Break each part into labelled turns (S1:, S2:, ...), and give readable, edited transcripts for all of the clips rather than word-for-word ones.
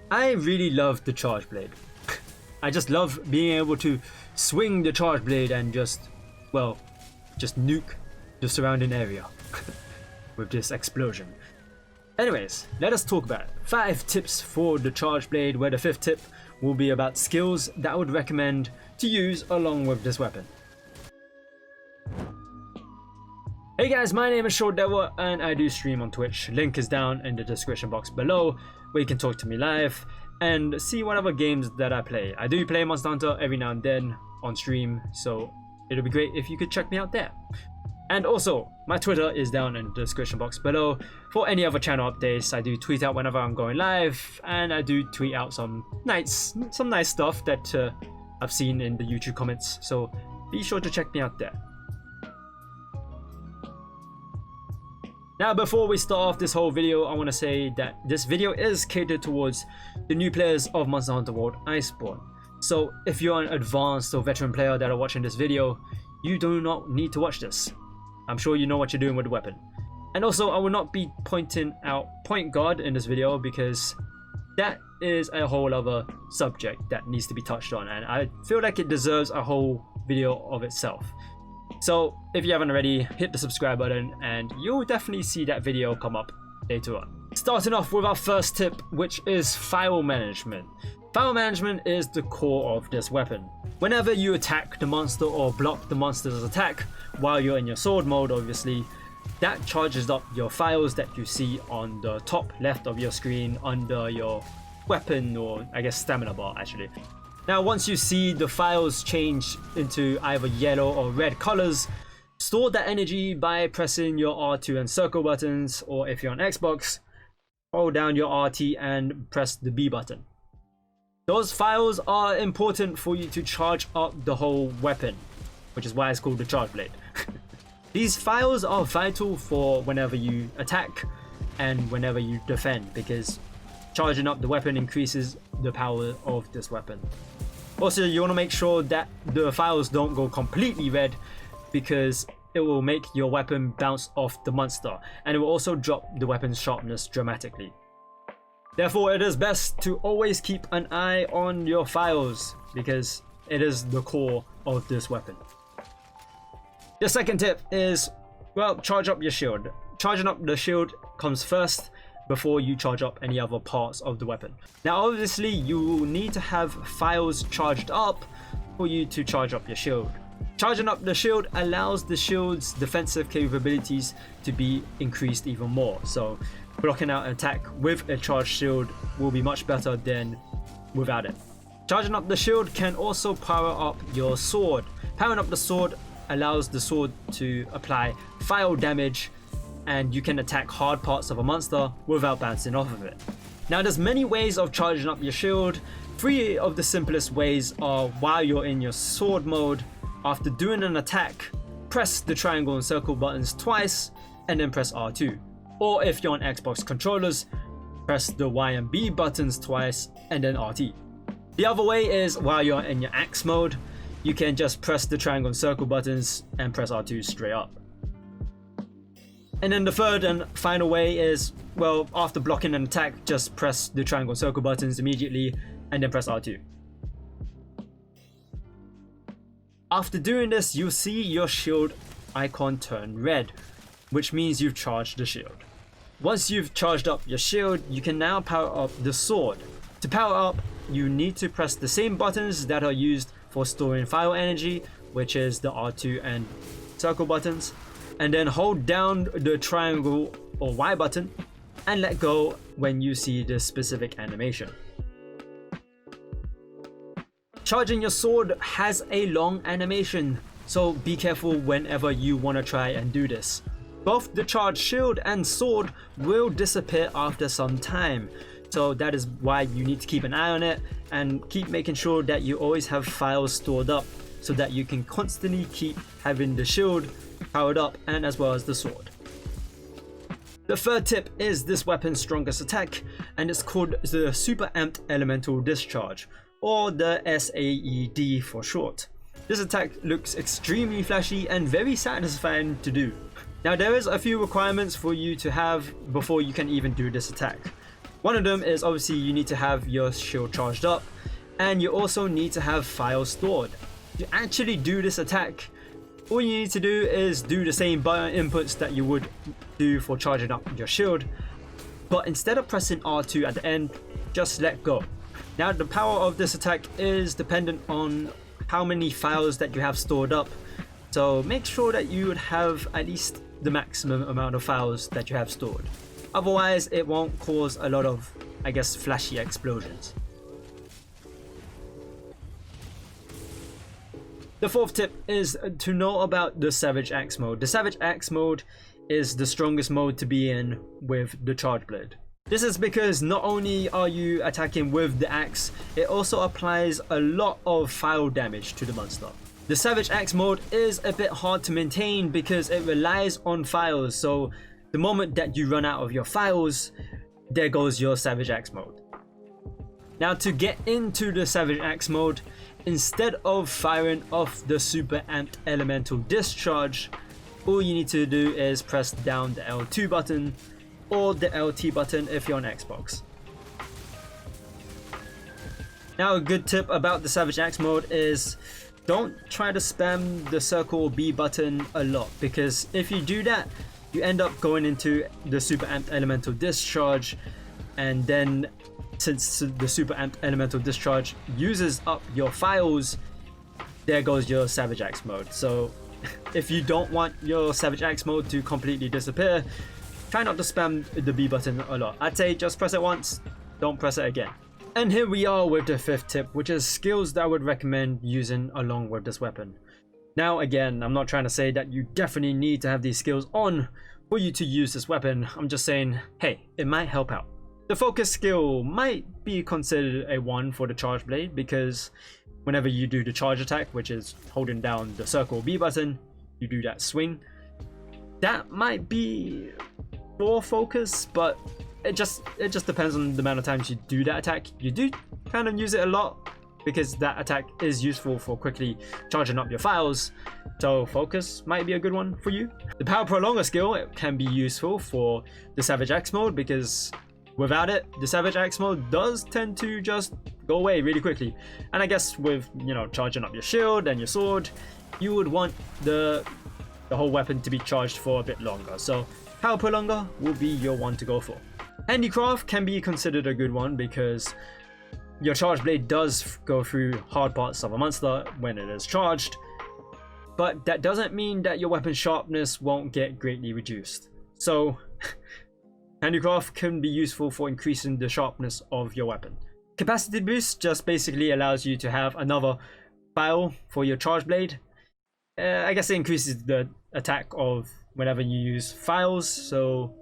S1: I really love the Charge Blade. I just love being able to swing the Charge Blade and just nuke the surrounding area with this explosion. Anyways, let us talk about it. 5 tips for the Charge Blade, where the 5th tip will be about skills that I would recommend to use along with this weapon. Hey guys, my name is Short Devil and I do stream on Twitch. Link is down in the description box below where you can talk to me live and see whatever games that I play. I do play Monster Hunter every now and then on stream, so it'll be great if you could check me out there. And also, my Twitter is down in the description box below for any other channel updates. I do tweet out whenever I'm going live, and I do tweet out some nice stuff that I've seen in the YouTube comments, so be sure to check me out there. Now, before we start off this whole video, I want to say that this video is catered towards the new players of Monster Hunter World Iceborne. So if you're an advanced or veteran player that are watching this video, you do not need to watch this. I'm sure you know what you're doing with the weapon. And also, I will not be pointing out point guard in this video because that is a whole other subject that needs to be touched on, and I feel like it deserves a whole video of itself. So if you haven't already, hit the subscribe button and you'll definitely see that video come up later on. Starting off with our first tip, which is Phial Management. Phial Management is the core of this weapon. Whenever you attack the monster or block the monster's attack while you're in your sword mode, obviously, that charges up your phials that you see on the top left of your screen under your weapon, or I guess stamina bar actually. Now, once you see the phials change into either yellow or red colors, store that energy by pressing your R2 and circle buttons, or if you're on Xbox, hold down your RT and press the B button. Those phials are important for you to charge up the whole weapon, which is why it's called the Charge Blade. These phials are vital for whenever you attack and whenever you defend, because charging up the weapon increases the power of this weapon. Also, you want to make sure that the phials don't go completely red, because it will make your weapon bounce off the monster, and it will also drop the weapon's sharpness dramatically. Therefore, it is best to always keep an eye on your phials, because it is the core of this weapon. The second tip is, well, charge up your shield. Charging up the shield comes first before you charge up any other parts of the weapon. Now, obviously, you will need to have phials charged up for you to charge up your shield. Charging up the shield allows the shield's defensive capabilities to be increased even more. So blocking out an attack with a charged shield will be much better than without it. Charging up the shield can also power up your sword. Powering up the sword allows the sword to apply phial damage, and you can attack hard parts of a monster without bouncing off of it. Now, there's many ways of charging up your shield. 3 of the simplest ways are while you're in your sword mode. After doing an attack, press the triangle and circle buttons twice and then press R2. Or if you're on Xbox controllers, press the Y and B buttons twice and then RT. The other way is while you're in your axe mode, you can just press the triangle and circle buttons and press R2 straight up. And then the third and final way is, well, after blocking an attack, just press the triangle and circle buttons immediately and then press R2. After doing this, you'll see your shield icon turn red, which means you've charged the shield. Once you've charged up your shield, you can now power up the sword. To power up, you need to press the same buttons that are used for storing phial energy, which is the R2 and circle buttons, and then hold down the triangle or Y button and let go when you see the specific animation. Charging your sword has a long animation, so be careful whenever you want to try and do this. Both the charged shield and sword will disappear after some time, so that is why you need to keep an eye on it and keep making sure that you always have phials stored up so that you can constantly keep having the shield powered up and as well as the sword. The third tip is this weapon's strongest attack, and it's called the Super Amped Elemental Discharge, or the SAED for short. This attack looks extremely flashy and very satisfying to do. Now, there is a few requirements for you to have before you can even do this attack. One of them is obviously you need to have your shield charged up, and you also need to have Phial stored. To actually do this attack, all you need to do is do the same button inputs that you would do for charging up your shield, but instead of pressing R2 at the end, just let go. Now the power of this attack is dependent on how many Phials that you have stored up, so make sure that you would have at least the maximum amount of Phials that you have stored. Otherwise it won't cause a lot of, I guess, flashy explosions. The fourth tip is to know about the Savage Axe mode. The Savage Axe mode is the strongest mode to be in with the Charge Blade. This is because not only are you attacking with the axe, it also applies a lot of Phial damage to the monster. The Savage Axe mode is a bit hard to maintain because it relies on Phials, so the moment that you run out of your Phials, there goes your Savage Axe mode. Now to get into the Savage Axe mode, instead of firing off the super amped elemental discharge, all you need to do is press down the L2 button or the LT button if you're on Xbox. Now a good tip about the Savage Axe mode is don't try to spam the circle B button a lot, because if you do that, you end up going into the super amped elemental discharge, and then since the super amped elemental discharge uses up your Phials, there goes your Savage Axe mode. So if you don't want your Savage Axe mode to completely disappear, try not to spam the B button a lot. I'd say just press it once, don't press it again. And here we are with the fifth tip, which is skills that I would recommend using along with this weapon. Now again, I'm not trying to say that you definitely need to have these skills on for you to use this weapon. I'm just saying, hey, it might help out. The focus skill might be considered a 1 for the Charge Blade, because whenever you do the charge attack, which is holding down the circle B button, you do that swing. That might be 4 focus, but it just depends on the amount of times you do that attack. You do kind of use it a lot because that attack is useful for quickly charging up your Phials, so focus might be a good one for you. The Power Prolonger skill, it can be useful for the Savage Axe mode, because without it, the Savage Axe mode does tend to just go away really quickly. And I guess with, you know, charging up your shield and your sword, you would want the whole weapon to be charged for a bit longer. So Power Prolonger will be your one to go for. Handicraft can be considered a good one because your Charge Blade does go through hard parts of a monster when it is charged, but that doesn't mean that your weapon sharpness won't get greatly reduced. So Handicraft can be useful for increasing the sharpness of your weapon. Capacity Boost just basically allows you to have another Phial for your Charge Blade. I guess it increases the attack of whenever you use Phials, so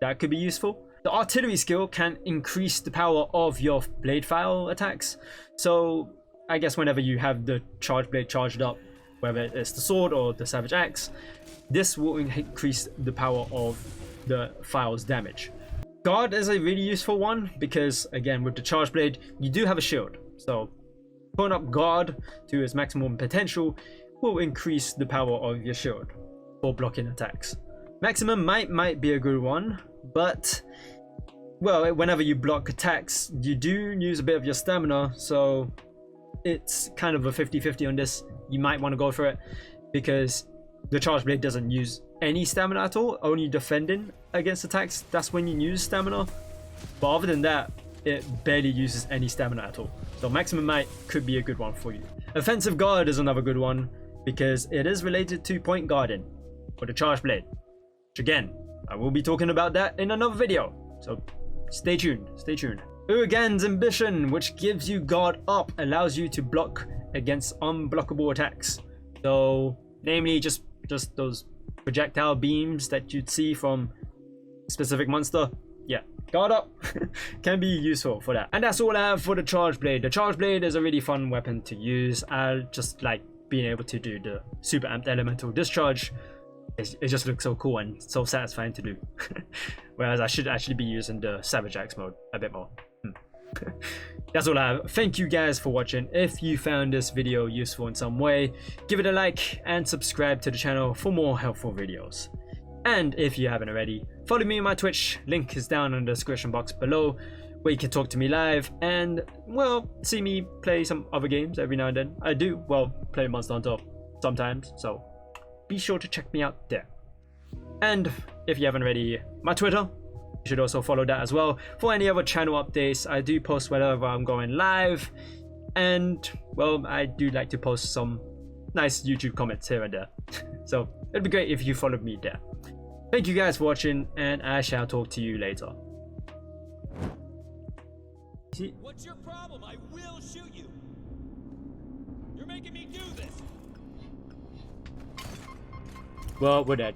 S1: that could be useful. The Artillery skill can increase the power of your Blade Phial attacks, so I guess whenever you have the Charge Blade charged up, whether it's the sword or the Savage Axe, this will increase the power of the Phial's damage. Guard is a really useful one because, again, with the Charge Blade, you do have a shield, so putting up Guard to its maximum potential will increase the power of your shield for blocking attacks. Maximum might be a good one, but well, whenever you block attacks, you do use a bit of your stamina, so it's kind of a 50-50 on this. You might want to go for it because the Charge Blade doesn't use any stamina at all, only defending against attacks. That's when you use stamina, but other than that, it barely uses any stamina at all. So Maximum Might could be a good one for you. Offensive Guard is another good one because it is related to point guarding for the Charge Blade, which again, I will be talking about that in another video, so stay tuned. Uragan's Ambition, which gives you Guard Up, allows you to block against unblockable attacks. So namely just those projectile beams that you'd see from a specific monster. Yeah, Guard Up can be useful for that. And that's all I have for the Charge Blade. The Charge Blade is a really fun weapon to use. I just like being able to do the super amped elemental discharge. It just looks so cool and so satisfying to do. Whereas I should actually be using the Savage Axe mode a bit more. That's all I have. Thank you guys for watching. If you found this video useful in some way, give it a like and subscribe to the channel for more helpful videos. And if you haven't already, follow me on my Twitch, link is down in the description box below, where you can talk to me live and, well, see me play some other games every now and then. I do, well, play Monster Hunter sometimes, so be sure to check me out there. And if you haven't already, my Twitter, you should also follow that as well for any other channel updates. I do post whenever I'm going live, and, well, I do like to post some nice YouTube comments here and there. So it'd be great if you followed me there. Thank you guys for watching, and I shall talk to you later.
S2: What's your problem? I will shoot you. You're making me do this.
S1: Well, we're dead.